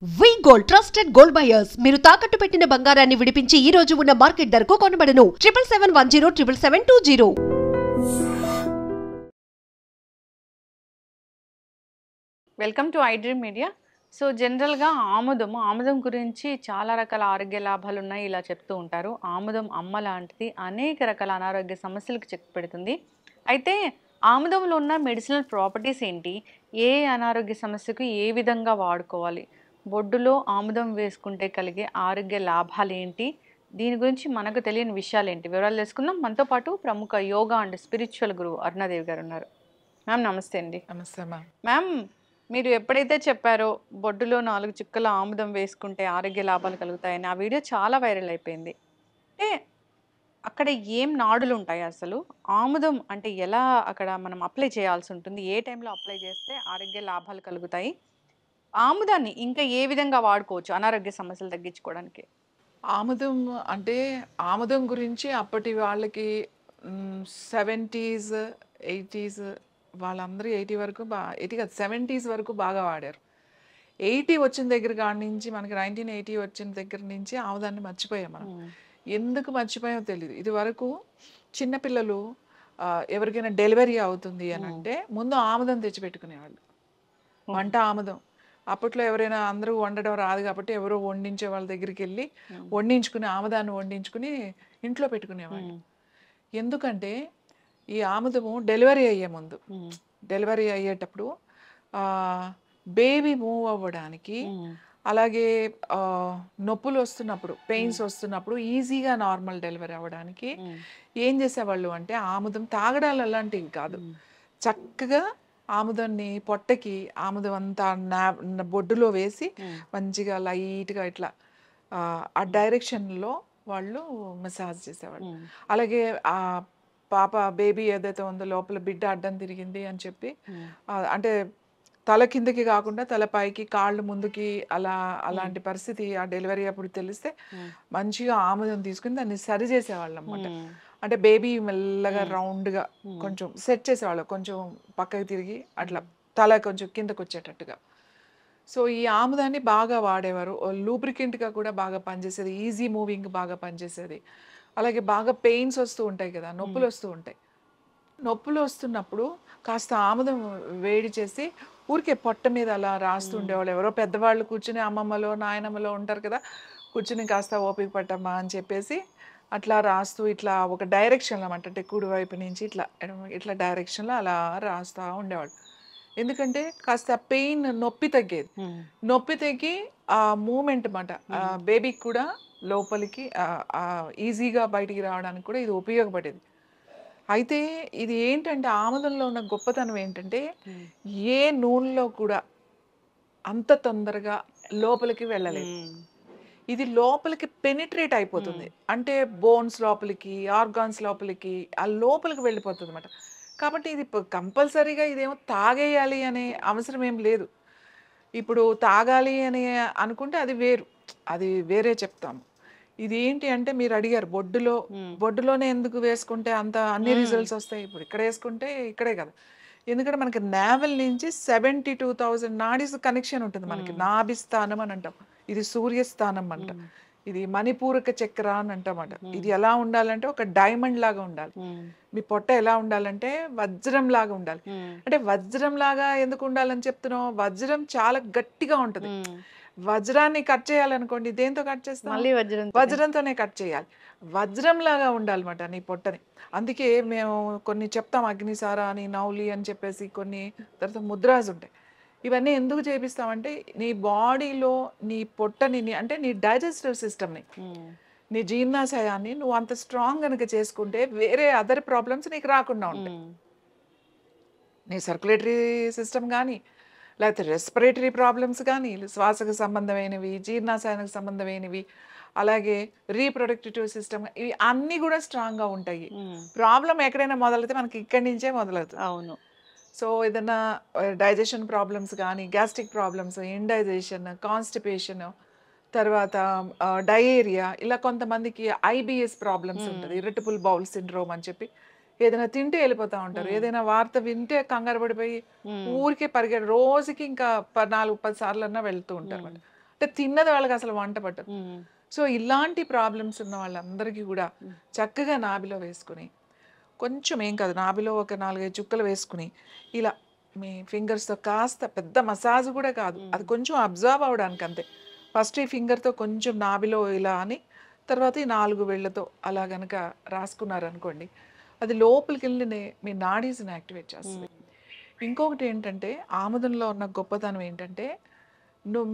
వి gold trusted gold buyers మీరు తాకట్టు పెట్టిన బంగారాన్ని విడిపించి ఈ రోజు ఉన్న మార్కెట్ ధరకు కొనబడను 7771077720. Welcome to iDream media. So జనరల్గా ఆముదం గురించి చాలా రకాల ఆరోగ్య లాభాలు ఉన్నాయి ఇలా చెప్తూ ఉంటారు. ఆముదం అమ్మ లాంటిది, అనేక రకాల అనారోగ్య సమస్యలకు చెక్ పెడుతుంది. అయితే ఆముదంలో ఉన్న మెడిసినల్ ప్రాపర్టీస్ ఏంటి, ఏ అనారోగ్య సమస్యకు ఏ విధంగా వాడుకోవాలి, బొడ్డులో ఆముదం వేసుకుంటే కలిగే ఆరోగ్య లాభాలు ఏంటి, దీని గురించి మనకు తెలియని విషయాలు ఏంటి, వివరాలు తెలుసుకుందాం. మనతో పాటు ప్రముఖ యోగా అండ్ స్పిరిచువల్ గురువు అరుణాదేవి గారు ఉన్నారు. మ్యామ్ నమస్తే అండి. నమస్తే మ్యామ్. మ్యామ్, మీరు ఎప్పుడైతే చెప్పారో బొడ్డులో 4 చుక్కల ఆముదం వేసుకుంటే ఆరోగ్య లాభాలు కలుగుతాయని, ఆ వీడియో చాలా వైరల్ అయిపోయింది. అంటే అక్కడ ఏం నాడులు ఉంటాయి, అసలు ఆముదం అంటే ఎలా అక్కడ మనం అప్లై చేయాల్సి ఉంటుంది, ఏ టైంలో అప్లై చేస్తే ఆరోగ్య లాభాలు కలుగుతాయి, ఆముదాన్ని ఇంకా ఏ విధంగా వాడుకోవచ్చు అనారోగ్య సమస్యలు తగ్గించుకోవడానికి? ఆముదం అంటే ఆముదం గురించి అప్పటి వాళ్ళకి 70s 80s వాళ్ళందరూ 80 వరకు 80 కాదు 70s వరకు బాగా వాడారు. 80 వచ్చిన దగ్గర కాడి నుంచి మనకి 1980 వచ్చిన దగ్గర నుంచి ఆముదాన్ని మర్చిపోయాం మనం. ఎందుకు మర్చిపోయామో తెలియదు. ఇది వరకు చిన్నపిల్లలు ఎవరికైనా డెలివరీ అవుతుంది అని అంటే ముందు ఆముదం తెచ్చిపెట్టుకునేవాళ్ళు, వంట ఆముదం. అప్పట్లో ఎవరైనా అందరూ వండడం రాదు కాబట్టి ఎవరో వండించే వాళ్ళ దగ్గరికి వెళ్ళి వండించుకుని ఆముదాన్ని వండించుకుని ఇంట్లో పెట్టుకునేవాళ్ళు. ఎందుకంటే ఈ ఆముదము డెలివరీ అయ్యే ముందు, డెలివరీ అయ్యేటప్పుడు బేబీ మూవ్ అవ్వడానికి, అలాగే నొప్పులు వస్తున్నప్పుడు, పెయిన్స్ వస్తున్నప్పుడు ఈజీగా నార్మల్ డెలివరీ అవ్వడానికి ఏం చేసేవాళ్ళు అంటే ఆముదం తాగడాలు అలాంటివి కాదు, చక్కగా ఆముదాన్ని పొట్టకి ఆముదం అంతా బొడ్డులో వేసి మంచిగా లైట్గా ఇట్లా ఆ డైరెక్షన్లో వాళ్ళు మసాజ్ చేసేవాళ్ళు. అలాగే ఆ పాప బేబీ ఏదైతే ఉందో లోపల బిడ్డ అడ్డం తిరిగింది అని చెప్పి, అంటే తల కిందకి కాకుండా తల పైకి కాళ్ళు ముందుకి అలాంటి పరిస్థితి ఆ డెలివరీ అప్పుడు తెలిస్తే మంచిగా ఆముదం తీసుకుని దాన్ని సరి చేసేవాళ్ళు అన్నమాట. అంటే బేబీ మెల్లగా రౌండ్గా కొంచెం సెట్ చేసేవాళ్ళు, కొంచెం పక్కకి తిరిగి అట్లా తల కొంచెం కిందకు వచ్చేటట్టుగా. సో ఈ ఆముదాన్ని బాగా వాడేవారు. లూబ్రికెంట్గా కూడా బాగా పనిచేసేది, ఈజీ మూవింగ్ బాగా పనిచేసేది. అలాగే బాగా పెయిన్స్ వస్తూ ఉంటాయి కదా, నొప్పులు వస్తూ ఉంటాయి. నొప్పులు వస్తున్నప్పుడు కాస్త ఆముదం వేడి చేసి ఊరికే పొట్ట మీద అలా రాస్తూ ఉండేవాళ్ళు. ఎవరో పెద్దవాళ్ళు కూర్చుని, అమ్మమ్మలో నాయనమ్మలో ఉంటారు కదా, కూర్చుని కాస్త ఓపిక పట్టమ్మా అని చెప్పేసి అట్లా రాస్తూ ఇట్లా ఒక డైరెక్షన్లో అన్నమాట, అంటే కుడి వైపు నుంచి ఇట్లా ఇట్లా డైరెక్షన్లో అలా రాస్తూ ఉండేవాళ్ళు. ఎందుకంటే కాస్త పెయిన్ నొప్పి తగ్గేది, నొప్పి తగ్గి ఆ మూమెంట్ అన్నమాట బేబీకి కూడా లోపలికి ఈజీగా బయటికి రావడానికి కూడా ఇది ఉపయోగపడేది. అయితే ఇది ఏంటంటే ఆముదంలో ఉన్న గొప్పతనం ఏంటంటే ఏ నూనెలో కూడా అంత తొందరగా లోపలికి వెళ్ళలేదు. ఇది లోపలికి పెనిట్రేట్ అయిపోతుంది, అంటే బోన్స్ లోపలికి, ఆర్గాన్స్ లోపలికి, ఆ లోపలికి వెళ్ళిపోతుంది అన్నమాట. కాబట్టి ఇది కంపల్సరీగా ఇదేమో తాగేయాలి అనే అవసరం ఏం లేదు. ఇప్పుడు తాగాలి అని అనుకుంటే అది వేరు, అది వేరే చెప్తాము. ఇది ఏంటి అంటే మీరు అడిగారు బొడ్డులోనే ఎందుకు వేసుకుంటే అంత అన్ని రిజల్ట్స్ వస్తాయి, ఇప్పుడు ఇక్కడ వేసుకుంటే ఇక్కడే కదా. ఎందుకంటే మనకి నావెల్ నుంచి 72,000 నాడీస్ కనెక్షన్ ఉంటుంది మనకి, నాభిస్థానం అని అంటాం, ఇది సూర్యస్థానం అంట, ఇది మణిపూరక చక్ర అని అంటామట. ఇది ఎలా ఉండాలంటే ఒక డైమండ్ లాగా ఉండాలి. మీ పొట్ట ఎలా ఉండాలంటే వజ్రం లాగా ఉండాలి. అంటే వజ్రం లాగా ఎందుకు ఉండాలని చెప్తున్నాం, వజ్రం చాలా గట్టిగా ఉంటుంది. వజ్రాన్ని కట్ చేయాలనుకోండి, దేంతో కట్ చేస్తాం, వజ్రంతోనే కట్ చేయాలి. వజ్రం లాగా ఉండాలన్నమాట నీ పొట్టని. అందుకే మేము కొన్ని చెప్తాం, అగ్నిసార అని, నౌలి అని చెప్పేసి కొన్ని, తర్వాత ముద్రాస్ ఉంటాయి. ఇవన్నీ ఎందుకు చేపిస్తామంటే నీ బాడీలో నీ పొట్టని, అంటే నీ డైజెస్టివ్ సిస్టమ్ని, నీ జీర్ణాశయాన్ని నువ్వు అంత స్ట్రాంగ్ కనుక చేసుకుంటే వేరే అదర్ ప్రాబ్లమ్స్ నీకు రాకుండా ఉంటాయి. నీ సర్క్యులేటరీ సిస్టమ్ కానీ, లేకపోతే రెస్పిరేటరీ ప్రాబ్లమ్స్ కానీ, శ్వాసకు సంబంధమైనవి, జీర్ణాశయానికి సంబంధమైనవి, అలాగే రీప్రొడక్టివ్ సిస్టమ్, ఇవి అన్నీ కూడా స్ట్రాంగ్గా ఉంటాయి. ప్రాబ్లం ఎక్కడైనా మొదలైతే మనకి ఇక్కడి నుంచే మొదలవుతుంది. అవును. సో ఏదైనా డైజెషన్ ప్రాబ్లమ్స్ కానీ, గ్యాస్ట్రిక్ ప్రాబ్లమ్స్, ఇండైజెషన్, కాన్స్టిపేషన్, తర్వాత డయేరియా, ఇలా కొంతమందికి ఐబిఎస్ ప్రాబ్లమ్స్ ఉంటుంది, ఇరిటబుల్ బౌల్ సిండ్రోమ్ అని చెప్పి, ఏదైనా తింటే వెళ్ళిపోతూ ఉంటారు, ఏదైనా వార్త వింటే కంగారు పడిపోయి ఊరికే పరిగెడ, రోజుకి ఇంకా 4-10 సార్లు అన్నా వెళ్తూ ఉంటారు. అంటే తిన్నది వాళ్ళకి అసలు వంట పట్టదు. సో ఇలాంటి ప్రాబ్లమ్స్ ఉన్న వాళ్ళందరికీ కూడా చక్కగా నాభిలో వేసుకుని, కొంచెం ఏం కాదు, నాభిలో ఒక 4-5 చుక్కలు వేసుకుని ఇలా మీ ఫింగర్స్తో కాస్త, పెద్ద మసాజ్ కూడా కాదు, అది కొంచెం అబ్జర్వ్ అవ్వడానికి అంతే. ఫస్ట్ ఈ ఫింగర్తో కొంచెం నాభిలో ఇలా అని, తర్వాత ఈ 4 వేళ్లతో అలా గనక రాసుకున్నారనుకోండి, అది లోపలికి వెళ్ళి మీ నాడీస్ని యాక్టివేట్ చేస్తుంది. ఇంకొకటి ఏంటంటే ఆముదంలో ఉన్న గొప్పతనం ఏంటంటే,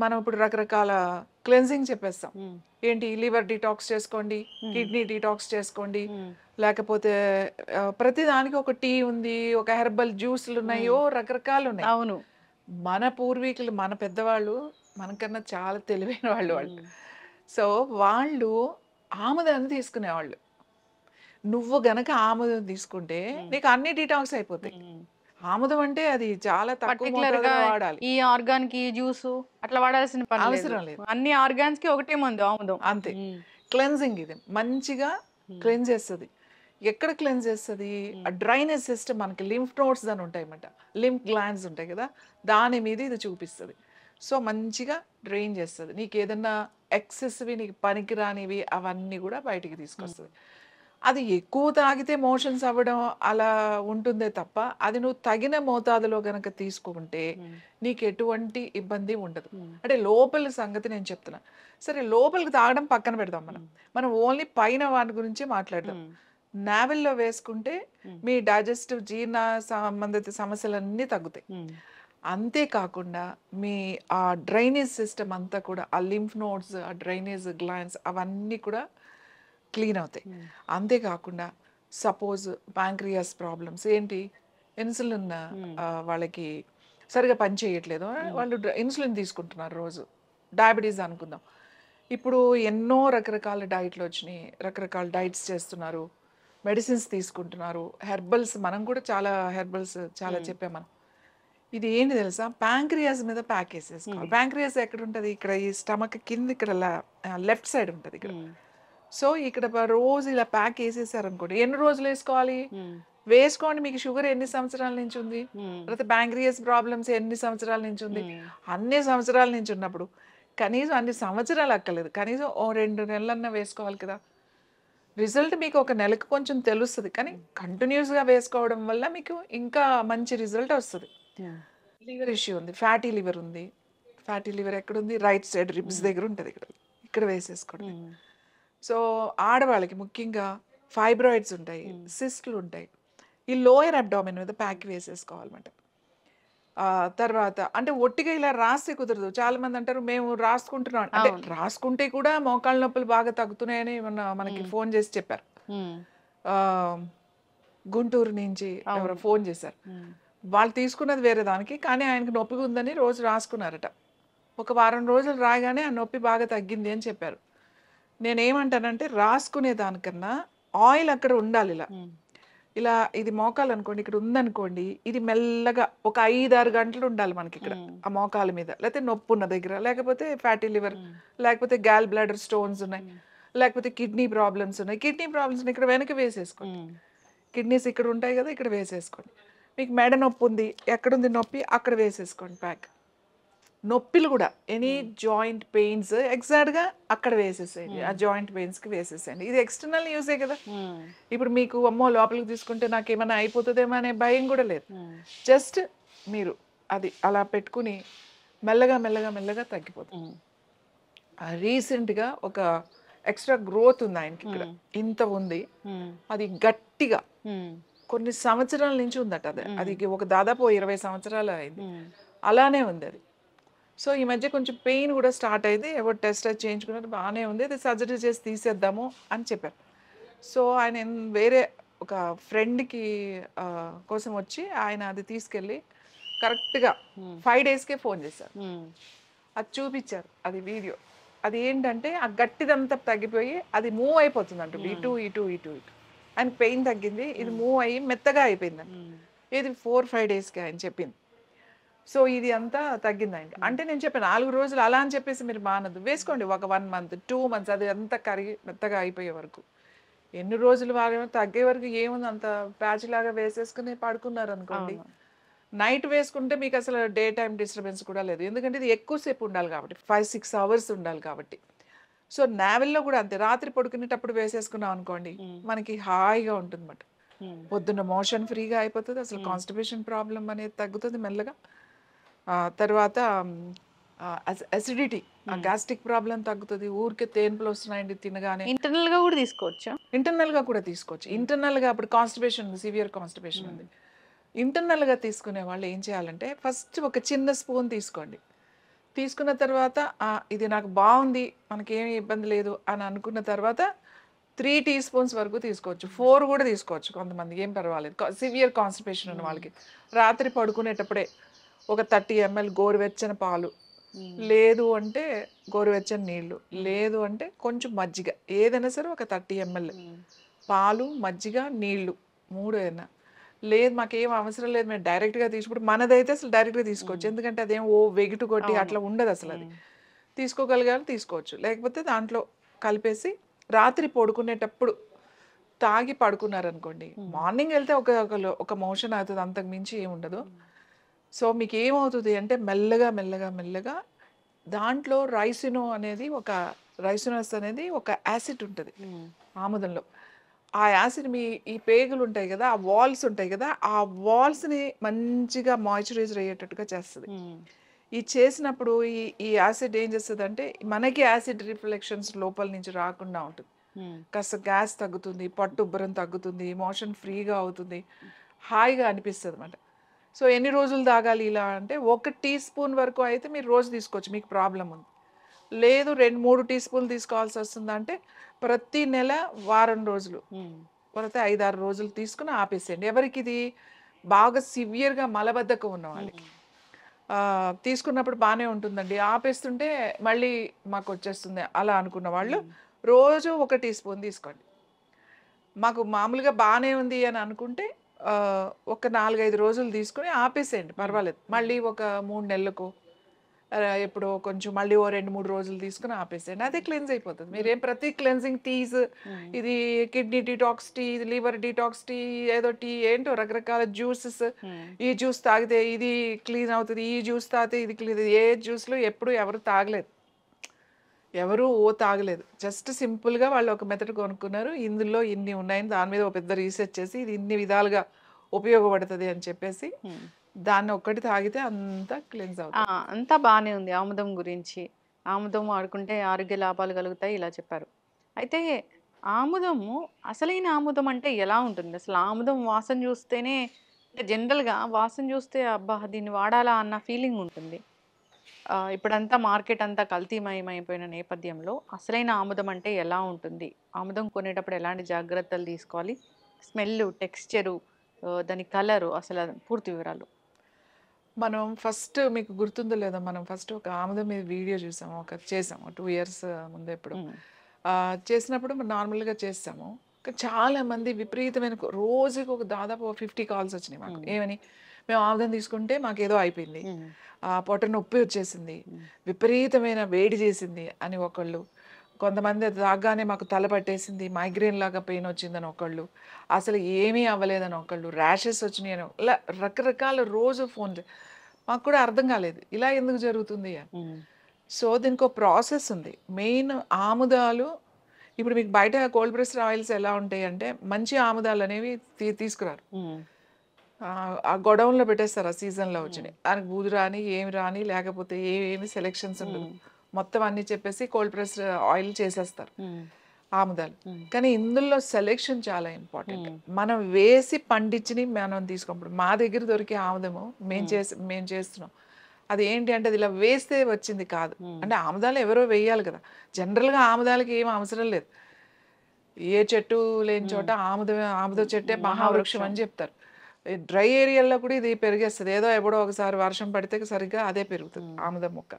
మనం ఇప్పుడు రకరకాల క్లెన్జింగ్ చెప్పేస్తాం. ఏంటి, లివర్ డిటాక్స్ చేసుకోండి, కిడ్నీ డిటాక్స్ చేసుకోండి, లేకపోతే ప్రతి దానికి ఒక టీ ఉంది, ఒక హెర్బల్ జ్యూస్లు ఉన్నాయో, రకరకాలు ఉన్నాయి. అవును. మన పూర్వీకులు, మన పెద్దవాళ్ళు మనకన్నా చాలా తెలివైన వాళ్ళు. సో వాళ్ళు ఆముదాన్ని తీసుకునేవాళ్ళు. నువ్వు గనక ఆముదం తీసుకుంటే నీకు అన్ని డిటాక్స్ అయిపోతాయి. ఆముదం అంటే అది చాలా తక్కువ పర్టికులర్ గా మోతాదులో వాడాలి, ఈ ఆర్గాన్ కి జ్యూస్ అట్లా వాడాల్సిన పని అవసరం లేదు. అన్ని ఆర్గాన్స్ కి ఒకటే మందు ఆముదం. అంతే. క్లెన్జింగ్ ఇది మంచిగా క్లెన్స్ చేస్తుంది. ఎక్కడ క్లెన్స్ చేస్తుంది? ఆ డ్రైనేజ్ సిస్టమ్, మనకి లింఫ్ నోడ్స్ అని ఉంటాయి అన్నమాట, లింఫ్ గ్లాండ్స్ ఉంటాయి కదా, దాని మీద ఇది చూపిస్తుంది. సో మంచిగా డ్రైన్ చేస్తుంది. నీకు ఏదన్నా ఎక్సెస్వి, నీకు పనికిరానివి అవన్నీ కూడా బయటికి తీసుకొస్తుంది. అది ఎక్కువ తాగితే మోషన్స్ అవ్వడం అలా ఉంటుందే తప్ప, అది నువ్వు తగిన మోతాదులో గనక తీసుకుంటే నీకు ఎటువంటి ఇబ్బంది ఉండదు. అంటే లోపల సంగతి నేను చెప్తున్నా. సరే, లోపలికి తాగడం పక్కన పెడదాం, మనం ఓన్లీ పైన వాటి గురించి మాట్లాడదాం. నావెల్లో వేసుకుంటే మీ డైజెస్టివ్, జీర్ణ సంబంధిత సమస్యలన్నీ తగ్గుతాయి. అంతేకాకుండా మీ ఆ డ్రైనేజ్ సిస్టమ్ అంతా కూడా, ఆ లింఫ్ నోడ్స్, ఆ డ్రైనేజ్ గ్లాండ్స్ అవన్నీ కూడా క్లీన్ అవుతాయి. అంతేకాకుండా సపోజ్ ప్యాంక్రియాస్ ప్రాబ్లమ్స్, ఏంటి, ఇన్సులిన్ వాళ్ళకి సరిగా పని చేయట్లేదు, వాళ్ళు ఇన్సులిన్ తీసుకుంటున్నారు రోజు, డయాబెటీస్ అనుకుందాం. ఇప్పుడు ఎన్నో రకరకాల డైట్లు వచ్చినాయి, రకరకాల డైట్స్ చేస్తున్నారు, మెడిసిన్స్ తీసుకుంటున్నారు, హెర్బల్స్, మనం కూడా చాలా హెర్బల్స్ చాలా చెప్పాం మనం. ఇది ఏంటి తెలుసా, ప్యాంక్రియాస్ మీద ప్యాక్ వేసేసుకోవాలి. ప్యాంక్రియాస్ ఎక్కడ ఉంటుంది? ఇక్కడ ఈ స్టమక్ కింద, ఇక్కడ లెఫ్ట్ సైడ్ ఉంటుంది ఇక్కడ. సో ఇక్కడ రోజు ఇలా ప్యాక్ వేసేసారనుకోండి, ఎన్ని రోజులు వేసుకోవాలి? వేసుకోండి. మీకు షుగర్ ఎన్ని సంవత్సరాల నుంచి ఉంది, తర్వాత ప్యాంక్రియాస్ ప్రాబ్లమ్స్ ఎన్ని సంవత్సరాల నుంచి ఉంది, అన్ని సంవత్సరాల నుంచి ఉన్నప్పుడు కనీసం అన్ని సంవత్సరాలు అక్కర్లేదు, కనీసం 2 నెలలన్నా వేసుకోవాలి కదా. రిజల్ట్ మీకు ఒక నెలకు కొంచెం తెలుస్తుంది, కానీ కంటిన్యూస్గా వేసుకోవడం వల్ల మీకు ఇంకా మంచి రిజల్ట్ వస్తుంది. లివర్ ఇష్యూ ఉంది, ఫ్యాటీ లివర్ ఉంది. ఫ్యాటీ లివర్ ఎక్కడుంది? రైట్ సైడ్ రిబ్స్ దగ్గర ఉంటుంది, ఇక్కడ వేసేసుకోండి. సో ఆడవాళ్ళకి ముఖ్యంగా ఫైబ్రాయిడ్స్ ఉంటాయి, సిస్ట్లు ఉంటాయి, ఈ లోయర్ అబ్డామిన్ మీద ప్యాక్ వేసేసుకోవాలన్నమాట. తర్వాత అంటే ఒట్టిగా ఇలా రాస్తే కుదరదు. చాలా మంది అంటారు మేము రాసుకుంటున్నాం, అంటే రాసుకుంటే కూడా మోకాళ్ళ నొప్పులు బాగా తగ్గుతున్నాయని మనకి ఫోన్ చేసి చెప్పారు. గుంటూరు నుంచి ఎవరో ఫోన్ చేశారు, వాళ్ళు తీసుకున్నది వేరే దానికి, కానీ ఆయనకు నొప్పి ఉందని రోజు రాసుకున్నారట. ఒక వారం రోజులు రాగానే ఆ నొప్పి బాగా తగ్గింది అని చెప్పారు. నేనేమంటానంటే, రాసుకునే దానికన్నా ఆయిల్ అక్కడ ఉండాలి. ఇలా ఇది మోకాలు అనుకోండి, ఇక్కడ ఉందనుకోండి, ఇది మెల్లగా ఒక 5-6 గంటలు ఉండాలి మనకి ఇక్కడ ఆ మోకాల మీద, లేకపోతే నొప్పి ఉన్న దగ్గర, లేకపోతే ఫ్యాటీ లివర్, లేకపోతే గ్యాల్ బ్లాడర్ స్టోన్స్ ఉన్నాయి, లేకపోతే కిడ్నీ ప్రాబ్లమ్స్ ఉన్నాయి. కిడ్నీ ప్రాబ్లమ్స్ ఇక్కడ వెనక వేసేసుకోండి, కిడ్నీస్ ఇక్కడ ఉంటాయి కదా, ఇక్కడ వేసేసుకోండి. మీకు మెడ నొప్పి ఉంది, ఎక్కడుంది నొప్పి, అక్కడ వేసేసుకోండి ప్యాక్. నొప్పిలు కూడా, ఎనీ జాయింట్ పెయిన్స్ ఎగ్జాక్ట్గా అక్కడ వేసేసేయండి, ఆ జాయింట్ పెయిన్స్కి వేసేసేయండి. ఇది ఎక్స్టర్నల్ యూజే కదా. ఇప్పుడు మీకు అమ్మో లోపలికి తీసుకుంటే నాకు ఏమైనా అయిపోతుందేమో అనే భయం కూడా లేదు. జస్ట్ మీరు అది అలా పెట్టుకుని మెల్లగా మెల్లగా మెల్లగా తగ్గిపోతుంది. రీసెంట్గా ఒక ఎక్స్ట్రా గ్రోత్ ఉంది ఆయనకి, ఇక్కడ ఇంత ఉంది, అది గట్టిగా కొన్ని సంవత్సరాల నుంచి ఉందట. అది ఒక దాదాపు 20 సంవత్సరాలు అయింది, అలానే ఉంది అది. సో ఈ మధ్య కొంచెం పెయిన్ కూడా స్టార్ట్ అయింది, ఎవరు టెస్ట్ చేయించుకున్నారు, బాగానే ఉంది, అది సర్జరీ చేసి తీసేద్దాము అని చెప్పారు. సో ఆయన వేరే ఒక ఫ్రెండ్కి కోసం వచ్చి ఆయన అది తీసుకెళ్ళి కరెక్ట్గా 5 డేస్కే ఫోన్ చేశారు, అది చూపించారు, అది వీడియో. అది ఏంటంటే ఆ గట్టిదంతా తగ్గిపోయి అది మూవ్ అయిపోతుంది అంట, ఇటు ఇటు ఇటు ఇటు. ఆయనకి పెయిన్ తగ్గింది, ఇది మూవ్ అయ్యి మెత్తగా అయిపోయిందంట. ఇది 4-5 డేస్కి ఆయన చెప్పింది. సో ఇది అంతా తగ్గింది ఆయనకి. అంటే నేను చెప్పాను 4 రోజులు అలా అని చెప్పేసి మీరు మానద్దు, వేసుకోండి ఒక 1 month 2 months, అది అంతా కరిగి మెత్తగా అయిపోయే వరకు. ఎన్ని రోజులు వాడే తగ్గే వరకు ఏముంది, అంత ప్యాచ్ లాగా వేసేసుకుని పడుకున్నారు అనుకోండి, నైట్ వేసుకుంటే మీకు అసలు డే టైం డిస్టర్బెన్స్ కూడా లేదు, ఎందుకంటే ఇది ఎక్కువసేపు ఉండాలి కాబట్టి 5-6 అవర్స్ ఉండాలి కాబట్టి. సో నావెల్లో కూడా అంతే, రాత్రి పడుకునేటప్పుడు వేసేసుకున్నాం అనుకోండి మనకి హాయిగా ఉంటుంది అన్నమాట. పొద్దున్న మోషన్ ఫ్రీగా అయిపోతుంది, అసలు కాన్స్టిపేషన్ ప్రాబ్లం అనేది తగ్గుతుంది మెల్లగా. తర్వాత అసిడిటీ, గ్యాస్ట్రిక్ ప్రాబ్లం తగ్గుతుంది. ఊరికే తేన్పులు వస్తున్నాయండి తినగానే. ఇంటర్నల్ గా కూడా తీసుకోవచ్చా? ఇంటర్నల్గా కూడా తీసుకోవచ్చు. ఇంటర్నల్గా ఇప్పుడు కాన్స్టిపేషన్ ఉంది, సివియర్ కాన్స్టిపేషన్ ఉంది, ఇంటర్నల్గా తీసుకునే వాళ్ళు ఏం చేయాలంటే ఫస్ట్ ఒక చిన్న స్పూన్ తీసుకోండి. తీసుకున్న తర్వాత ఇది నాకు బాగుంది, మనకేమీ ఇబ్బంది లేదు అని అనుకున్న తర్వాత 3 టీ స్పూన్స్ వరకు తీసుకోవచ్చు, 4 కూడా తీసుకోవచ్చు కొంతమంది, ఏం పర్వాలేదు. సివియర్ కాన్స్టిపేషన్ ఉన్న వాళ్ళకి రాత్రి పడుకునేటప్పుడే ఒక 30 ml గోరువెచ్చని పాలు, లేదు అంటే గోరువెచ్చని నీళ్ళు, లేదు అంటే కొంచెం మజ్జిగ, ఏదైనా సరే ఒక 30 ml పాలు, మజ్జిగ, నీళ్ళు 3 అయినా. లేదు మాకేం అవసరం లేదు, మేము డైరెక్ట్గా తీసుకుంటే, మనదైతే అసలు డైరెక్ట్గా తీసుకోవచ్చు, ఎందుకంటే అదేం వెగిటు కొట్టి అట్లా ఉండదు అసలు. అది తీసుకోగలిగారు తీసుకోవచ్చు, లేకపోతే దాంట్లో కలిపేసి రాత్రి పడుకునేటప్పుడు తాగి పడుకున్నారనుకోండి, మార్నింగ్ వెళ్తే ఒక మోషన్ అవుతుంది, అంతకు మించి ఏమి ఉండదు. సో మీకు ఏమవుతుంది అంటే మెల్లగా మెల్లగా మెల్లగా దాంట్లో రైసినోస్ అనేది ఒక యాసిడ్ ఉంటుంది ఆముదంలో. ఆ యాసిడ్ ఈ పేగులు ఉంటాయి కదా, ఆ వాల్స్ ఉంటాయి కదా, ఆ వాల్స్ని మంచిగా మాయిశ్చరైజర్ అయ్యేటట్టుగా చేస్తుంది. ఈ చేసినప్పుడు ఈ యాసిడ్ ఏం చేస్తుంది అంటే మనకి యాసిడ్ రిఫ్లెక్షన్స్ లోపల నుంచి రాకుండా ఉంటుంది. కాస్త గ్యాస్ తగ్గుతుంది, పట్టు ఉబ్బరం తగ్గుతుంది, మోషన్ ఫ్రీగా అవుతుంది, హాయిగా అనిపిస్తుంది అన్నమాట. సో ఎన్ని రోజులు తాగాలి ఇలా అంటే 1 టీ స్పూన్ వరకు అయితే మీరు రోజు తీసుకోవచ్చు, మీకు ప్రాబ్లం ఉంది. లేదు 2-3 టీ స్పూన్లు తీసుకోవాల్సి వస్తుందంటే ప్రతి నెల వారం రోజులు, లేకపోతే 5-6 రోజులు తీసుకుని ఆపేసేయండి. ఎవరికి ఇది బాగా సివియర్గా మలబద్ధకం ఉన్న వాళ్ళకి తీసుకున్నప్పుడు బాగానే ఉంటుందండి, ఆపేస్తుంటే మళ్ళీ మాకు వచ్చేస్తుంది అలా అనుకున్న వాళ్ళు రోజు 1 టీ స్పూన్ తీసుకోండి. మాకు మామూలుగా బాగానే ఉంది అని అనుకుంటే ఒక 4-5 రోజులు తీసుకుని ఆపేసేయండి, పర్వాలేదు. మళ్ళీ ఒక 3 నెలలకు ఎప్పుడో కొంచెం మళ్ళీ ఓ 2-3 రోజులు తీసుకుని ఆపేసేయండి, అదే క్లెన్స్ అయిపోతుంది. మీరేం ప్రతి క్లెన్సింగ్ టీస్, ఇది కిడ్నీ డిటాక్స్ టీ, ఇది లివర్ డిటాక్స్ టీ, ఏదో టీ ఏంటో రకరకాల జ్యూసెస్, ఈ జ్యూస్ తాగితే ఇది క్లీన్ అవుతుంది, ఈ జ్యూస్ తాగితే ఇది క్లీన్, ఏ జ్యూస్లో ఎప్పుడు ఎవరు తాగలేదు. జస్ట్ సింపుల్గా వాళ్ళు ఒక మెథడ్ కొనుక్కున్నారు, ఇందులో ఇన్ని ఉన్నాయని దాని మీద ఒక పెద్ద రీసెర్చ్ చేసి ఇది ఇన్ని విధాలుగా ఉపయోగపడుతుంది అని చెప్పేసి దాన్ని ఒక్కటి తాగితే అంతా క్లెన్స్ అవుతుంది. అంతా బాగానే ఉంది ఆముదం గురించి. ఆముదం వాడుకుంటే ఆరోగ్య లాభాలు కలుగుతాయి ఇలా చెప్పారు. అయితే ఆముదము, అసలైన ఆముదం అంటే ఎలా ఉంటుంది? అసలు ఆముదం వాసన చూస్తేనే, అంటే జనరల్గా వాసన చూస్తే అబ్బా దీన్ని వాడాలా అన్న ఫీలింగ్ ఉంటుంది. ఇప్పుడంతా మార్కెట్ అంతా కల్తీమయమైపోయిన నేపథ్యంలో అసలైన ఆముదం అంటే ఎలా ఉంటుంది? ఆముదం కొనేటప్పుడు ఎలాంటి జాగ్రత్తలు తీసుకోవాలి? స్మెల్, టెక్స్చరు, దాని కలరు, అసలు పూర్తి వివరాలు. మనం ఫస్ట్ మీకు గుర్తుందో లేదో, మనం ఫస్ట్ ఒక ఆముదం మీద వీడియో చూసాము, చేసాము 2 years ముందు ఎప్పుడు. చేసినప్పుడు మనం నార్మల్గా చేస్తాము, చాలా మంది విపరీతమైన రోజుకి ఒక దాదాపు 50 కాల్స్ వచ్చినాయి మాకు. ఏమని, మేము ఆముదం తీసుకుంటే మాకేదో అయిపోయింది, పొట్ట నొప్పి వచ్చేసింది, విపరీతమైన వేడి చేసింది అని ఒకళ్ళు, కొంతమంది తాగానే మాకు తల పట్టేసింది, మైగ్రేన్ లాగా పెయిన్ వచ్చిందని ఒకళ్ళు, అసలు ఏమీ అవ్వలేదని ఒకళ్ళు, ర్యాషెస్ వచ్చినాయి అని, ఇలా రకరకాల రోజు ఫోన్. మాకు కూడా అర్థం కాలేదు ఇలా ఎందుకు జరుగుతుంది అని. సో దీనికి ఒక ప్రాసెస్ ఉంది. మెయిన్ ఆముదాలు, ఇప్పుడు మీకు బయట కోల్డ్ ప్రెస్డ్ ఆయిల్స్ ఎలా ఉంటాయి అంటే మంచి ఆముదాలు అనేవి తీసుకురారు, ఆ గొడౌన్లో పెట్టేస్తారు ఆ సీజన్లో వచ్చినాయి, దానికి బూజు రాని ఏమి రాని, లేకపోతే ఏమి సెలెక్షన్స్ ఉండదు, మొత్తం అన్ని చెప్పేసి కోల్డ్ ప్రెస్డ్ ఆయిల్ చేసేస్తారు ఆముదాలు. కానీ ఇందులో సెలెక్షన్ చాలా ఇంపార్టెంట్. మనం వేసి పండించి మనం తీసుకోప్పుడు మా దగ్గర దొరికే ఆముదము మేము చేస్తున్నాం, అది ఏంటి అంటే అది ఇలా వేస్తే వచ్చింది కాదు. అంటే ఆముదాలు ఎవరో వేయాలి కదా, జనరల్గా ఆముదాలకి ఏం అవసరం లేదు, ఏ చెట్టు లేని చోట ఆముద చెట్టే మహావృక్షం అని చెప్తారు. డ్రై ఏరియాలో కూడా ఇది పెరిగేస్తుంది, ఏదో ఎప్పుడో ఒకసారి వర్షం పడితే సరిగ్గా అదే పెరుగుతుంది ఆముదం మొక్క.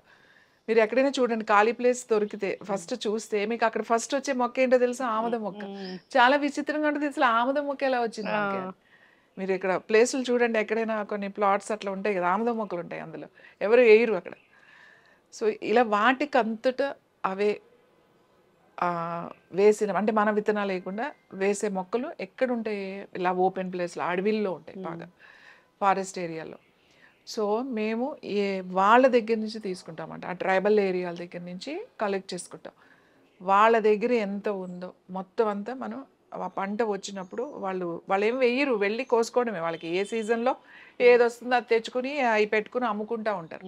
మీరు ఎక్కడైనా చూడండి, ఖాళీ ప్లేస్ దొరికితే ఫస్ట్ చూస్తే మీకు అక్కడ ఫస్ట్ వచ్చే మొక్క ఏంటో తెలుసా? ఆముదం మొక్క. చాలా విచిత్రంగా ఉంటుంది, అసలు ఆముదం మొక్క ఎలా వచ్చింది. మీరు ఇక్కడ ప్లేసులు చూడండి, ఎక్కడైనా కొన్ని ప్లాట్స్ అట్లా ఉంటాయి కదా, ఆముదం మొక్కలు ఉంటాయి, అందులో ఎవరు వేయరు అక్కడ. సో ఇలా వాటికి అంతటా అవే వేసిన, అంటే మన విత్తనాలు లేకుండా వేసే మొక్కలు ఎక్కడ ఉంటాయి? ఇలా ఓపెన్ ప్లేస్లో, అడవిల్లో ఉంటాయి, బాగా ఫారెస్ట్ ఏరియాలో. సో మేము వాళ్ళ దగ్గర నుంచి తీసుకుంటామంట, ఆ ట్రైబల్ ఏరియాల దగ్గర నుంచి కలెక్ట్ చేసుకుంటాం. వాళ్ళ దగ్గర ఎంత ఉందో మొత్తం అంతా మనం ఆ పంట వచ్చినప్పుడు వాళ్ళు ఏం వెయ్యరు, వెళ్ళి కోసుకోవడమే. వాళ్ళకి ఏ సీజన్లో ఏది వస్తుందో అది తెచ్చుకుని అవి పెట్టుకుని అమ్ముకుంటూ ఉంటారు.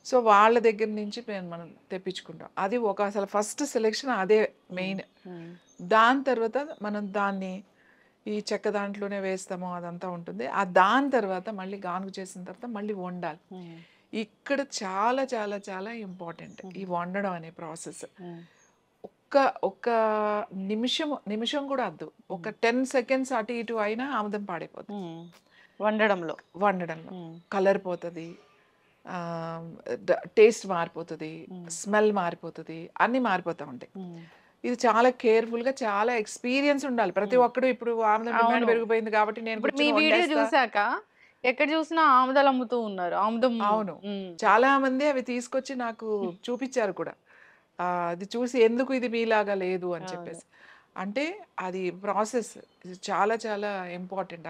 సో వాళ్ళ దగ్గర నుంచి మనం తెప్పించుకుంటాం. అది అసలు ఫస్ట్ సెలెక్షన్ అదే మెయిన్. దాని తర్వాత మనం దాన్ని ఈ చెక్క దాంట్లోనే వేస్తాము, అదంతా ఉంటుంది. దాని తర్వాత మళ్ళీ గానుగ చేసిన తర్వాత మళ్ళీ వండాలి. ఇక్కడ చాలా చాలా చాలా ఇంపార్టెంట్ ఈ వండడం అనే ప్రాసెస్. ఒక్క నిమిషం కూడా వద్దు, ఒక 10 సెకండ్స్ అటు ఇటు అయినా ఆముదం పాడైపోతుంది. వండడంలో కలర్ పోతుంది, టేస్ట్ మారిపోతుంది, స్మెల్ మారిపోతుంది, అన్నీ మారిపోతూ ఉంటాయి. ఇది చాలా కేర్ఫుల్ గా, చాలా ఎక్స్పీరియన్స్ ఉండాలి ప్రతి ఒక్కడు. ఇప్పుడు ఆముదం డిమాండ్ పెరిగిపోయింది కాబట్టి నేను మీ వీడియో చూసాక ఎక్కడ చూసినా ఆముదాలు అమ్ముతూ ఉన్నారు. ఆముదం అవును, చాలా మంది అవి తీసుకొచ్చి నాకు చూపించారు కూడా. అది చూసి ఎందుకు ఇది మీలాగా లేదు అని చెప్పేసి. అంటే అది ప్రాసెస్ చాలా చాలా ఇంపార్టెంట్.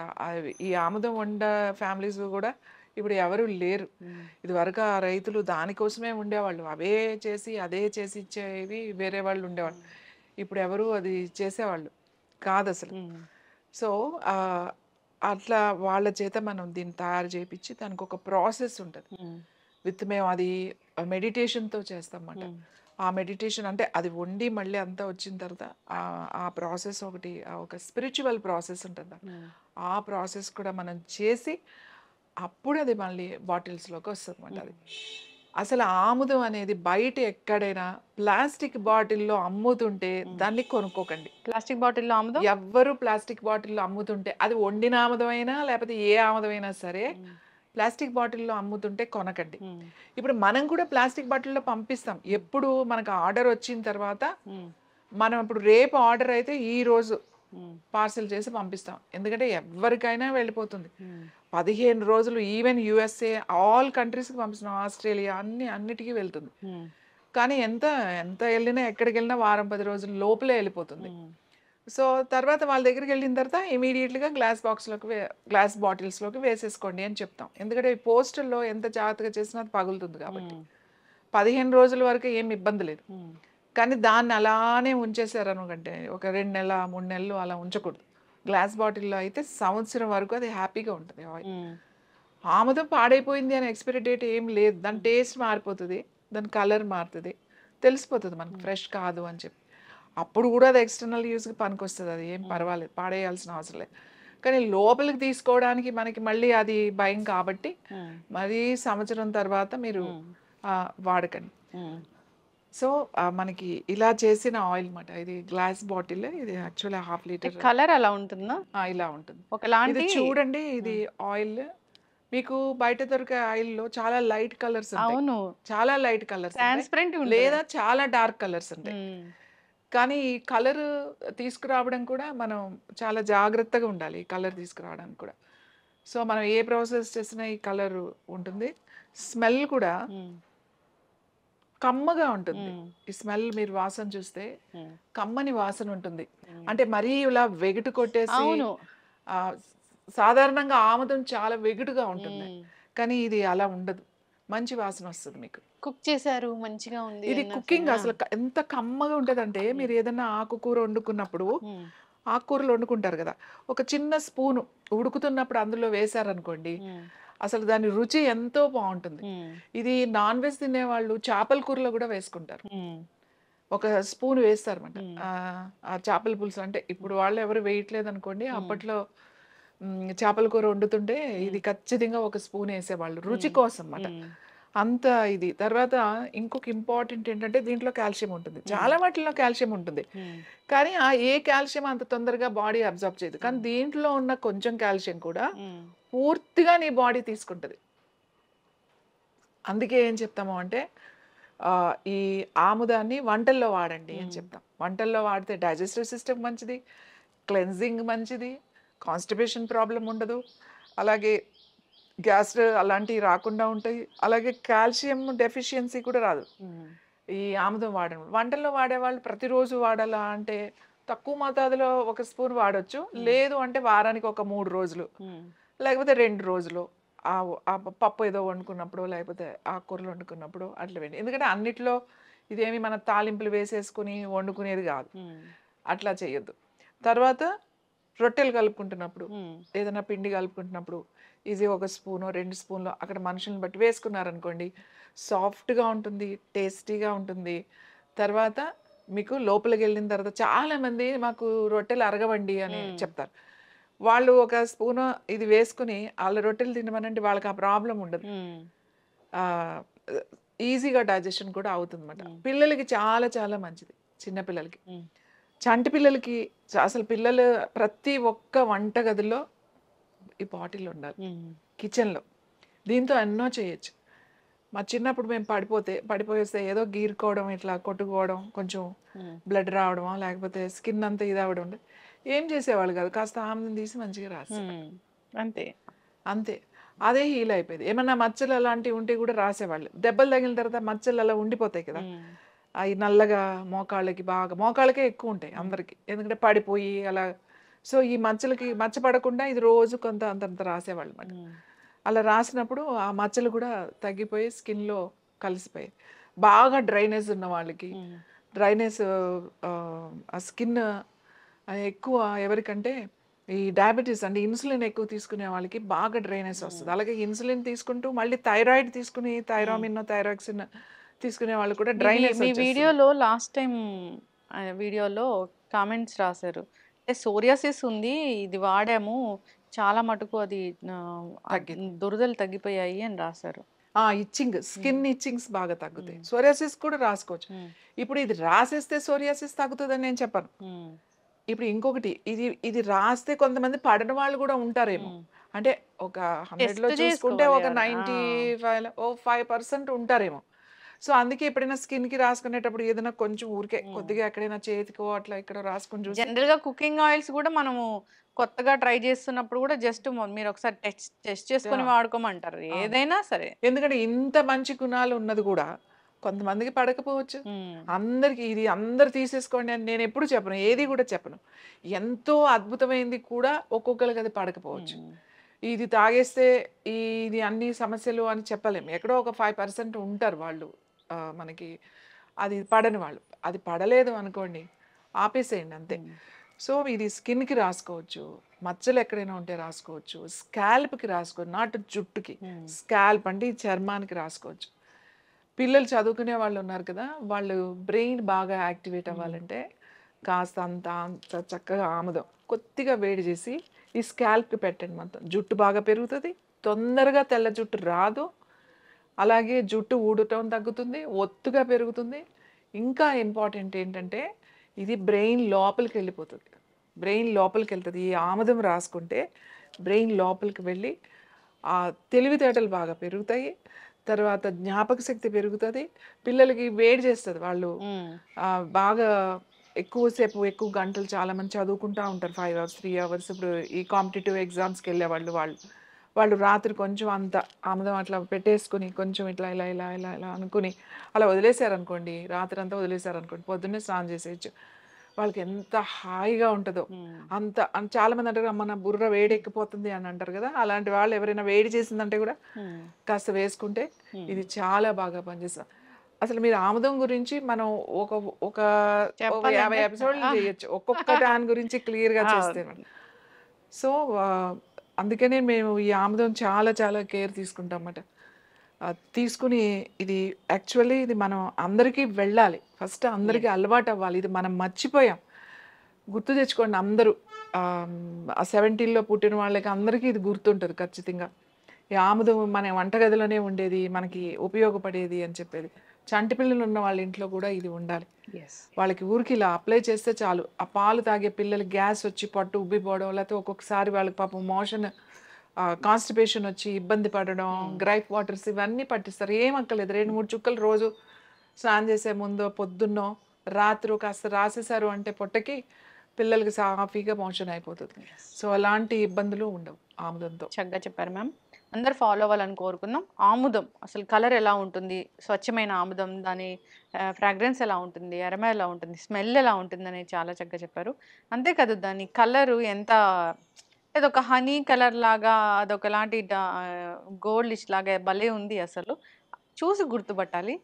ఈ ఆముదం వండ ఫ్యామిలీస్ కూడా ఇప్పుడు ఎవరు లేరు. ఇది వరకు ఆ రైతులు దానికోసమే ఉండేవాళ్ళు, అవే చేసి అదే చేసి ఇచ్చేవి వేరే వాళ్ళు ఉండేవాళ్ళు. ఇప్పుడు ఎవరు అది చేసేవాళ్ళు కాదు అసలు. సో అట్లా వాళ్ళ చేత మనం దీన్ని తయారు చేయించి దానికి ఒక ప్రాసెస్ ఉంటుంది. మేము అది మెడిటేషన్తో చేస్తాం అన్నమాట. ఆ మెడిటేషన్ అంటే అది వండి మళ్ళీ అంతా వచ్చిన తర్వాత ఆ ప్రాసెస్ ఒకటి, ఒక స్పిరిచువల్ ప్రాసెస్ ఉంటుంది. ఆ ప్రాసెస్ కూడా మనం చేసి అప్పుడు అది మళ్ళీ బాటిల్స్లోకి వస్తుంది అన్నమాట. అది అసలు ఆముదం అనేది బయట ఎక్కడైనా ప్లాస్టిక్ బాటిల్లో అమ్ముతుంటే దాన్ని కొనుక్కోకండి. ప్లాస్టిక్ బాటిల్లో ఆముదం ఎవ్వరు ప్లాస్టిక్ బాటిల్లో అమ్ముతుంటే, అది వండిన ఆముదమైనా లేకపోతే ఏ ఆముదమైనా సరే, ప్లాస్టిక్ బాటిల్లో అమ్ముతుంటే కొనకండి. ఇప్పుడు మనం కూడా ప్లాస్టిక్ బాటిల్లో పంపిస్తాం. ఎప్పుడు మనకు ఆర్డర్ వచ్చిన తర్వాత, మనం ఇప్పుడు రేపు ఆర్డర్ అయితే ఈ రోజు పార్సెల్ చేసి పంపిస్తాం. ఎందుకంటే ఎవరికైనా వెళ్ళిపోతుంది. 15 రోజులు, ఈవెన్ యుఎస్ఏ, ఆల్ కంట్రీస్కి పంపిస్తున్నాం, ఆస్ట్రేలియా, అన్నిటికీ వెళ్తుంది. కానీ ఎంత వెళ్ళినా, ఎక్కడికి వెళ్ళినా వారం 10 రోజుల లోపలే వెళ్ళిపోతుంది. సో తర్వాత వాళ్ళ దగ్గరికి వెళ్ళిన తర్వాత ఇమీడియట్గా గ్లాస్ బాటిల్స్లోకి వేసేసుకోండి అని చెప్తాం. ఎందుకంటే ఈ పోస్టల్లో ఎంత జాగ్రత్తగా చేసినా అది పగులుతుంది కాబట్టి 15 రోజుల వరకు ఏం ఇబ్బంది లేదు. కానీ దాన్ని అలానే ఉంచేసారనుకంటే ఒక 2 నెలలు 3 నెలలు అలా ఉంచకూడదు. గ్లాస్ బాటిల్లో అయితే సంవత్సరం వరకు అది హ్యాపీగా ఉంటుంది. ఆముదం పాడైపోయింది అని ఎక్స్పైరీ డేట్ ఏం లేదు. దాని టేస్ట్ మారిపోతుంది, దాని కలర్ మారుతుంది, తెలిసిపోతుంది మనకు ఫ్రెష్ కాదు అని చెప్పి. అప్పుడు కూడా అది ఎక్స్టర్నల్ యూస్కి పనికొస్తుంది, అది ఏం పర్వాలేదు, పాడేయాల్సిన అవసరం లేదు. కానీ లోపలికి తీసుకోవడానికి మనకి మళ్ళీ అది భయం కాబట్టి మరి సంవత్సరం తర్వాత మీరు వాడకండి. సో మనకి ఇలా చేసిన ఆయిల్ అన్నమాట. ఇది గ్లాస్ బాటిల్, ఇది యాక్చువల్లీ 1/2 లీటర్. కలర్ అలా ఉంటుందా? ఇలా ఉంటుంది. ఒకలాంటి చూడండి, ఇది ఆయిల్ మీకు బయట దొరికే ఆయిల్లో చాలా లైట్ కలర్స్ ఉంటాయి. అవును, చాలా లైట్ కలర్స్ ట్రాన్స్పరెంట్ లేదా చాలా డార్క్ కలర్స్ ఉంటాయి. కానీ ఈ కలర్ తీసుకురావడం కూడా మనం చాలా జాగ్రత్తగా ఉండాలి, ఈ కలర్ తీసుకురావడానికి కూడా. సో మనం ఏ ప్రాసెస్ చేసినా ఈ కలర్ ఉంటుంది. స్మెల్ కూడా కమ్మగా ఉంటుంది. ఈ స్మెల్ మీరు వాసన చూస్తే కమ్మని వాసన ఉంటుంది. అంటే మరీ ఇలా వెగుటు కొట్టేసి, సాధారణంగా ఆముదం చాలా వెగుటుగా ఉంటుంది, కానీ ఇది అలా ఉండదు, మంచి వాసన వస్తుంది మీకు. కుక్ చేశారు, మంచిగా ఉంది. ఇది కుకింగ్ అసలు ఎంత కమ్మగా ఉంటుందంటే, మీరు ఏదైనా ఆకుకూర వండుకున్నప్పుడు, ఆకుకూరలు వండుకుంటారు కదా, ఒక చిన్న స్పూను ఉడుకుతున్నప్పుడు అందులో వేశారనుకోండి, అసలు దాని రుచి ఎంతో బాగుంటుంది. ఇది నాన్ వెజ్ తినేవాళ్ళు చేపల కూరలో కూడా వేసుకుంటారు, ఒక స్పూన్ వేస్తారు అన్నమాట. ఆ చేపల పులుసు అంటే ఇప్పుడు వాళ్ళు ఎవరు వేయట్లేదు అనుకోండి, అప్పట్లో చేపల కూర వండుతుంటే ఇది ఖచ్చితంగా ఒక స్పూన్ వేసేవాళ్ళు రుచి కోసం అన్నమాట. అంత ఇది. తర్వాత ఇంకొక ఇంపార్టెంట్ ఏంటంటే, దీంట్లో కాల్షియం ఉంటుంది, చాలా వాటిల్లో కాల్షియం ఉంటుంది, కానీ ఏ కాల్షియం అంత తొందరగా బాడీ అబ్జర్వ్ చేయదు. కానీ దీంట్లో ఉన్న కొంచెం కాల్షియం కూడా పూర్తిగా నీ బాడీ తీసుకుంటుంది. అందుకే ఏం చెప్తాము అంటే, ఈ ఆముదాన్ని వంటల్లో వాడండి అని చెప్తాం. వంటల్లో వాడితే డైజెస్టివ్ సిస్టమ్ మంచిది, క్లెన్జింగ్ మంచిది, కాన్స్టిపేషన్ ప్రాబ్లం ఉండదు, అలాగే గ్యాస్ అలాంటివి రాకుండా ఉంటాయి, అలాగే కాల్షియం డెఫిషియన్సీ కూడా రాదు ఈ ఆముదం వాడడం. వంటల్లో వాడేవాళ్ళు ప్రతిరోజు వాడాలా అంటే తక్కువ మోతాదులో ఒక స్పూన్ వాడచ్చు, లేదు అంటే వారానికి ఒక 3 రోజులు లేకపోతే 2 రోజులు ఆ ఆ పప్పు ఏదో వండుకున్నప్పుడు లేకపోతే ఆకుకూరలు వండుకున్నప్పుడు అట్లా వేయండి. ఎందుకంటే అన్నిట్లో ఇదేమి మన తాలింపులు వేసేసుకుని వండుకునేది కాదు. అట్లా చేయొద్దు. తర్వాత రొట్టెలు కలుపుకుంటున్నప్పుడు ఏదైనా పిండి కలుపుకుంటున్నప్పుడు ఇది 1 స్పూనో 2 స్పూన్లు అక్కడ మనుషులను బట్టి వేసుకున్నారనుకోండి, సాఫ్ట్గా ఉంటుంది, టేస్టీగా ఉంటుంది. తర్వాత మీకు లోపలికి వెళ్ళిన తర్వాత చాలామంది మాకు రొట్టెలు అరగవండి అని చెప్తారు. వాళ్ళు ఒక స్పూను ఇది వేసుకుని వాళ్ళ రొట్టెలు తినమనంటే వాళ్ళకి ఆ ప్రాబ్లం ఉండదు. ఈజీగా డైజెషన్ కూడా అవుతుందన్నమాట. పిల్లలకి చాలా చాలా మంచిది. చిన్న పిల్లలకి, చంటి పిల్లలకి అసలు పిల్లలు ప్రతి ఒక్క వంట గదిలో ఈ బాటిల్ ఉండాలి, కిచెన్లో. దీంతో ఎన్నో చేయొచ్చు. మా చిన్నప్పుడు మేము పడిపోయేస్తే ఏదో గీరుకోవడం, ఇట్లా కొట్టుకోవడం, కొంచెం బ్లడ్ రావడమో లేకపోతే స్కిన్ అంతా ఇది అవ్వడం ఏం చేసేవాళ్ళు కాదు. కాస్త ఆమ్లం తీసి మంచిగా రాసి అంతే అంతే, అదే హీల్ అయిపోయేది. ఏమన్నా మచ్చలు అలాంటివి ఉంటే కూడా రాసేవాళ్ళు. దెబ్బలు తగిలిన తర్వాత మచ్చలు అలా ఉండిపోతాయి కదా, అవి నల్లగా మోకాళ్ళకే ఎక్కువ ఉంటాయి అందరికి, ఎందుకంటే పడిపోయి అలా. సో ఈ మచ్చలకి మచ్చ పడకుండా ఇది రోజు కొంత అంతంత రాసేవాళ్ళు అన్నమాట. అలా రాసినప్పుడు ఆ మచ్చలు కూడా తగ్గిపోయి స్కిన్లో కలిసిపోయాయి. బాగా డ్రైనేజ్ ఉన్న వాళ్ళకి డ్రైనేజ్ ఆ స్కిన్ ఎక్కువ ఎవరికంటే ఈ డయాబెటీస్ అంటే ఇన్సులిన్ ఎక్కువ తీసుకునే వాళ్ళకి బాగా డ్రైనెస్ వస్తుంది. అలాగే ఇన్సులిన్ తీసుకుంటూ మళ్ళీ థైరాయిడ్ తీసుకుని థైరామిన్ థైరాక్సిన్ తీసుకునే వాళ్ళు కూడా డ్రైనెస్. మీ వీడియోలో లాస్ట్ టైం వీడియోలో కామెంట్స్ రాశారు, అంటే సోరియాసిస్ ఉంది, ఇది వాడాము, చాలా మటుకు అది దురదలు తగ్గిపోయాయి అని రాశారు. ఇచ్చింగ్, స్కిన్ ఇచ్చింగ్స్ బాగా తగ్గుతాయి. సోరియాసిస్ కూడా రాసుకోవచ్చు. ఇప్పుడు ఇది రాసేస్తే సోరియాసిస్ తగ్గుతుందని నేను చెప్పను. ఇప్పుడు ఇంకొకటి, ఇది రాస్తే కొంతమంది పడని వాళ్ళు కూడా ఉంటారేమో. అంటే ఒక 100లో చూసుకుంటే ఒక 95% ఉంటారేమో. సో అందుకే ఎప్పుడైనా స్కిన్కి రాసుకునేటప్పుడు ఏదైనా కొంచెం ఊరికే కొద్దిగా ఎక్కడైనా చేతికో అట్లా ఇక్కడ రాసుకుని చూసి. జనరల్గా కుకింగ్ ఆయిల్స్ కూడా మనము కొత్తగా ట్రై చేస్తున్నప్పుడు కూడా జస్ట్ మీరు ఒకసారి టెస్ట్ చేసుకొని వాడుకోమంటారు ఏదైనా సరే. ఎందుకంటే ఇంత మంచి గుణాలు ఉన్నది కూడా కొంతమందికి పడకపోవచ్చు. అందరికి ఇది అందరు తీసేసుకోండి అని నేను ఎప్పుడు చెప్పను, ఏది కూడా చెప్పను. ఎంతో అద్భుతమైంది కూడా ఒక్కొక్కరికి అది పడకపోవచ్చు. ఇది తాగేస్తే ఇది అన్ని సమస్యలు అని చెప్పలేము. ఎక్కడో ఒక 5% ఉంటారు వాళ్ళు మనకి అది పడని వాళ్ళు. అది పడలేదు అనుకోండి, ఆపేసేయండి అంతే. సో ఇది స్కిన్కి రాసుకోవచ్చు, మచ్చలు ఎక్కడైనా ఉంటే రాసుకోవచ్చు, స్కాల్ప్కి రాసుకోవచ్చు, నాట్ జుట్టుకి, స్కాల్ప్ అంటే ఈ చర్మానికి రాసుకోవచ్చు. పిల్లలు చదువుకునే వాళ్ళు ఉన్నారు కదా, వాళ్ళు బ్రెయిన్ బాగా యాక్టివేట్ అవ్వాలంటే కాస్త అంత చక్కగా ఆముదం కొద్దిగా వేడి చేసి ఈ స్కాల్ప్కి పెట్టండి. మొత్తం జుట్టు బాగా పెరుగుతుంది, తొందరగా తెల్ల జుట్టు రాదు, అలాగే జుట్టు ఊడటం తగ్గుతుంది, ఒత్తుగా పెరుగుతుంది. ఇంకా ఇంపార్టెంట్ ఏంటంటే ఇది బ్రెయిన్ లోపలికి వెళ్ళిపోతుంది. బ్రెయిన్ లోపలికి వెళ్తుంది. ఈ ఆముదం రాసుకుంటే బ్రెయిన్ లోపలికి వెళ్ళి ఆ తెలివితేటలు బాగా పెరుగుతాయి. తర్వాత జ్ఞాపక శక్తి పెరుగుతుంది. పిల్లలకి వేడి చేస్తుంది. వాళ్ళు బాగా ఎక్కువసేపు ఎక్కువ గంటలు చాలామంది చదువుకుంటూ ఉంటారు, 5 hours 3 hours. ఇప్పుడు ఈ కాంపిటేటివ్ ఎగ్జామ్స్కి వెళ్ళేవాళ్ళు వాళ్ళు రాత్రి కొంచెం అంత ఆముదం అట్లా పెట్టేసుకుని కొంచెం ఇట్లా ఇలా ఇలా ఇలా ఇలా అనుకుని అలా వదిలేశారనుకోండి, రాత్రి అంతా వదిలేశారనుకోండి, పొద్దున్నే స్నానం చేసేయచ్చు. వాళ్ళకి ఎంత హాయిగా ఉంటుందో అంత. చాలామంది అంటారు అమ్మ నా బుర్ర వేడి ఎక్కిపోతుంది అని అంటారు కదా, అలాంటి వాళ్ళు ఎవరైనా వేడి చేసిందంటే కూడా కాస్త వేసుకుంటే ఇది చాలా బాగా పనిచేస్తుంది. అసలు మీరు ఆముదం గురించి మనం ఒక 50 ఎపిసోడ్లు చేయొచ్చు, ఒక్కొక్క దాని గురించి క్లియర్గా చేస్తే. సో అందుకనే మేము ఈ ఆముదం చాలా చాలా కేర్ తీసుకుంటాం అన్నమాట. తీసుకుని ఇది యాక్చువల్లీ ఇది మనం అందరికీ వెళ్ళాలి, ఫస్ట్ అందరికీ అలవాటు అవ్వాలి. ఇది మనం మర్చిపోయాం, గుర్తు తెచ్చుకోండి అందరూ. ఆ 70లో పుట్టిన వాళ్ళకి అందరికీ ఇది గుర్తుంటుంది ఖచ్చితంగా. ఈ ఆముదం మన వంటగదిలోనే ఉండేది, మనకి ఉపయోగపడేది అని చెప్పేది. చంటి పిల్లలు ఉన్న వాళ్ళ ఇంట్లో కూడా ఇది ఉండాలి. వాళ్ళకి ఊరికి ఇలా అప్లై చేస్తే చాలు, ఆ పాలు తాగే పిల్లలు గ్యాస్ వచ్చి పట్టు ఉబ్బిపోవడం, లేకపోతే ఒక్కొక్కసారి వాళ్ళకి పాపం మోషన్ కాన్స్టిపేషన్ వచ్చి ఇబ్బంది పడడం, గ్రైప్ వాటర్స్ ఇవన్నీ పట్టిస్తారు. ఏం అక్కర్లేదు, 2-3 చుక్కలు రోజు స్నానం చేసే ముందో పొద్దున్నో రాత్రి కాస్త రాసేసారు అంటే పొట్టకి పిల్లలకి సాఫీగా మోషన్ అయిపోతుంది. సో అలాంటి ఇబ్బందులు ఉండవు ఆముదంతో. చక్కగా చెప్పారు మ్యామ్. అందరు ఫాలో అవ్వాలని కోరుకుందాం. ఆముదం అసలు కలర్ ఎలా ఉంటుంది, స్వచ్ఛమైన ఆముదం, దాని ఫ్రాగ్రెన్స్ ఎలా ఉంటుంది, అరమ ఎలా ఉంటుంది, స్మెల్ ఎలా ఉంటుంది అనేది చాలా చక్కగా చెప్పారు. అంతేకాదు దాని కలరు ఎంత ఇదొక హనీ కలర్ లాగా అదొకలాంటి గోల్డిష్ లాగా భలే ఉంది అసలు. చూసి గుర్తుపట్టాలి.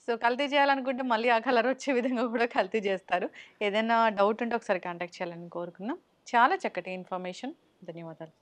సో, కల్తీ చేయాలనుకుంటే మళ్ళీ ఆ కలర్ వచ్చే విధంగా కూడా కల్తీ చేస్తారు. ఏదైనా డౌట్ ఉంటే ఒకసారి కాంటాక్ట్ చేయాలని కోరుకుందాం. చాలా చక్కటి ఇన్ఫర్మేషన్. ధన్యవాదాలు.